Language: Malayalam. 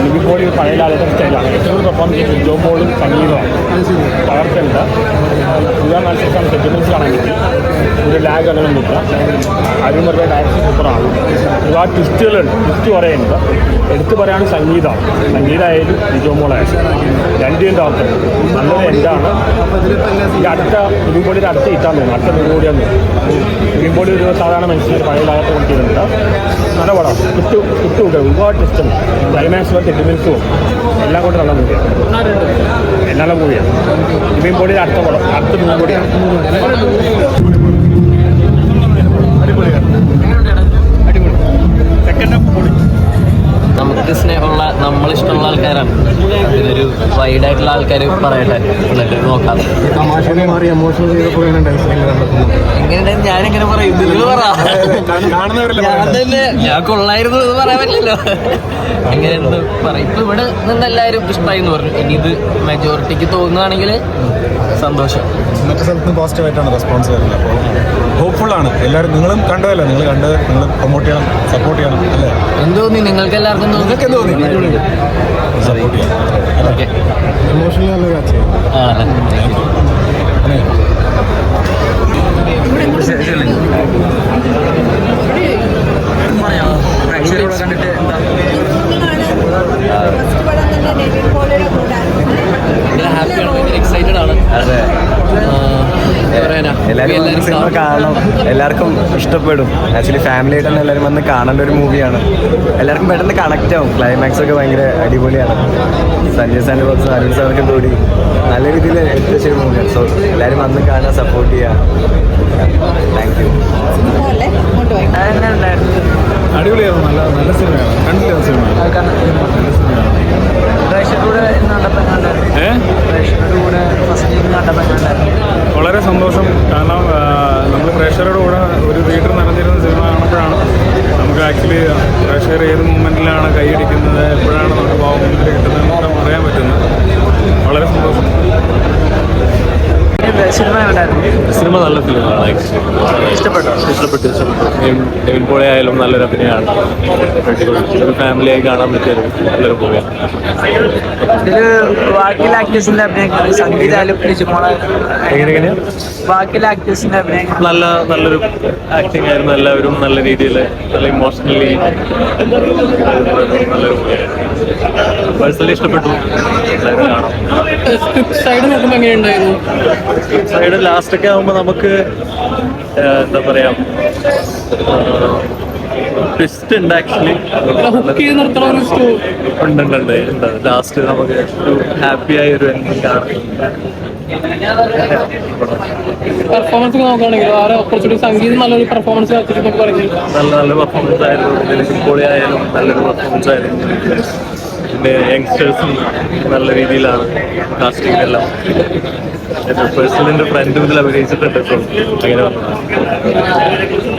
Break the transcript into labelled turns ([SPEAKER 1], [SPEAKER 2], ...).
[SPEAKER 1] നിവിൻപോളി പഴയ ലാലേട്ടൻ സ്റ്റൈലാണ് ഏറ്റവും പെർഫോം ചെയ്യുന്നത് ജോബോളും സംഗീതമാണ് പകർത്തുണ്ട് ഇതാണ് മത്സരിക്കാൻ സെറ്റിൽമെൻറ്റ്സ് കാണാൻ പറ്റി ഒരു ലാഗ് അങ്ങനെ കിട്ടുക അരുമരുടെ ഡയറക്ഷൻ സൂപ്പറാണ് ഒരുപാട് ട്വിസ്റ്റുകളുണ്ട് ട്വിസ്റ്റ് പറയുന്നത് എടുത്തു പറയാണ് സംഗീതമായാലും ജോമോളായാലും രണ്ടിനും ഡോക്ടർ നല്ലൊരു എന്താണ് ഈ അടുത്ത നിവിൻപോളിയുടെ അടുത്ത് കിട്ടാൻ തോന്നുന്നു അടുത്ത നിവിൻപോളിയാന്ന് നിവിൻപോളി ഒരു സാധാരണ മനുഷ്യന് പഴയ ലാലത്തെ കൊണ്ടിരുന്നുണ്ട് നല്ല പടം കിട്ടുക ഒരുപാട് ട്വിസ്റ്റുണ്ട് ക്ലൈമാക്സിലും സെറ്റിൽമെൻറ്റ്സും എല്ലാം കൊണ്ട് നല്ല മൂവിയാണ് നല്ല മൂവിയാണ് നിവിൻപോളിയുടെ അടുത്ത പടം അടുത്ത നിവിൻപോളിയാണ്
[SPEAKER 2] നമുക്ക് സ്നേഹമുള്ള നമ്മളിഷ്ടമുള്ള ആൾക്കാരാണ് ഇതൊരു വൈഡായിട്ടുള്ള ആൾക്കാർ പറയട്ടെ എന്നിട്ട് നോക്കാം എങ്ങനെയുണ്ടായിരുന്നു ഞാനെങ്ങനെ പറയും നിങ്ങൾ പറ ഞാൻ തന്നെ ഞാൻ കൊള്ളായിരുന്നു എന്ന് പറയാൻ പറ്റില്ലല്ലോ എങ്ങനെയായിരുന്നു പറയും ഇപ്പൊ ഇവിടെ നിന്ന് എല്ലാവരും ഇഷ്ടമായി എന്ന് പറഞ്ഞു ഇനി ഇത് മെജോറിറ്റിക്ക് തോന്നുകയാണെങ്കിൽ സന്തോഷം
[SPEAKER 3] മറ്റു സ്ഥലത്ത് പോസിറ്റീവായിട്ടാണ് റെസ്പോൺസ് വരുന്നത് അപ്പോൾ ഹോപ്പ്ഫുൾ ആണ് എല്ലാവരും നിങ്ങളും കണ്ടതല്ല നിങ്ങൾ പ്രൊമോട്ട് ചെയ്യണം സപ്പോർട്ട് ചെയ്യണം അല്ലേ
[SPEAKER 2] എന്ത് തോന്നി നിങ്ങൾക്ക് എല്ലാവർക്കും
[SPEAKER 3] നിങ്ങൾക്ക് എന്ത് തോന്നി സപ്പോർട്ട് ചെയ്യാം
[SPEAKER 2] ഓക്കെ
[SPEAKER 3] ഇമോഷണലി നല്ല കാഴ്ച
[SPEAKER 2] എക്സൈറ്റഡ് ആണ്
[SPEAKER 4] എല്ലാവരും സിനിമ കാണണം എല്ലാവർക്കും ഇഷ്ടപ്പെടും ആക്ച്വലി ഫാമിലി ആയിട്ട് തന്നെ എല്ലാവരും വന്ന് കാണേണ്ട ഒരു മൂവിയാണ് എല്ലാവർക്കും പെട്ടെന്ന് കണക്റ്റ് ആവും ക്ലൈമാക്സ് ഒക്കെ ഭയങ്കര അടിപൊളിയാണ് സഞ്ജയ് സാറിൻ്റെ ബോക്സ് അരുൺ സാർക്ക് കൂടി നല്ല രീതിയിൽ എത്തിച്ച ഒരു മൂവിയാണ് സോ എല്ലാവരും വന്ന് കാണാൻ സപ്പോർട്ട് ചെയ്യാം താങ്ക് യു
[SPEAKER 3] അടിപൊളിയായിരുന്നു നല്ല സിനിമയാണ് കണ്ടില്ല സിനിമ വളരെ സന്തോഷം കാരണം നമ്മൾ പ്രേക്ഷകരുടെ കൂടെ ഒരു തിയേറ്റർ നിറഞ്ഞിരുന്ന സിനിമ കാണുമ്പോഴാണ് നമുക്ക് ആക്ച്വലി പ്രേക്ഷകർ ഏത് മൂമെൻറ്റിലാണ് കൈയടിക്കുന്നത് എപ്പോഴാണ് നമുക്ക് മുമ്പിൽ കിട്ടുന്നതെന്നൊക്കെ അറിയാൻ പറ്റുന്നത് വളരെ സന്തോഷം
[SPEAKER 5] സിനിമ നല്ല ഫിലിമാണ് ഇഷ്ടപ്പെട്ടു നിവിൻപോളി ആയാലും നല്ലൊരു അഭിനയമാണ് ഒരു ഫാമിലിയായി കാണാൻ പറ്റിയൊരു നല്ലൊരു മൂവിയാണ്
[SPEAKER 2] ബാക്കിയുള്ള ആക്ടേഴ്സിന്റെ അഭിനയം സംഗീതായാലും
[SPEAKER 5] എങ്ങനെയാ
[SPEAKER 2] ബാക്കിയുള്ള ആക്ടേഴ്സിന്റെ അഭിനയം
[SPEAKER 5] നല്ലൊരു ആക്ടിങ് ആയിരുന്നു എല്ലാവരും നല്ല രീതിയിൽ നല്ല ഇമോഷണലി നല്ലൊരു മൂവിയായിരുന്നു പേഴ്സണലി ഇഷ്ടപ്പെട്ടു എല്ലാവരും കാണാം
[SPEAKER 2] സൈഡ് നോക്കുമ്പോൾ എങ്ങനെയുണ്ടായിരുന്നു
[SPEAKER 5] സൈഡ് ലാസ്റ്റൊക്കെ ആകുമ്പോൾ നമുക്ക് എന്താ പറയാ ട്വിസ്റ്റ് ഉണ്ട് ആക്ച്വലി ഉണ്ട് ലാസ്റ്റ് നമുക്ക് ഒരു ഹാപ്പി ആയ ഒരു എൻഡിങ് ആണ്
[SPEAKER 2] പെർഫോമൻസ് നോക്കുകയാണെങ്കിൽ കുറച്ചുകൂടി സംഗീതം നല്ലൊരു പെർഫോമൻസ്
[SPEAKER 5] നല്ല പെർഫോമൻസ് ആയിരുന്നു നിവിൻപോളി ആയാലും നല്ലൊരു പെർഫോമൻസ് ആയിരുന്നു പിന്നെ യങ്സ്റ്റേഴ്സും നല്ല രീതിയിലാണ് കാസ്റ്റിംഗ് എല്ലാം പേഴ്സണൽ എൻ്റെ ഫ്രണ്ട് ഇതിൽ അഭിനയിച്ചിട്ടുണ്ട് അങ്ങനെ പറഞ്ഞു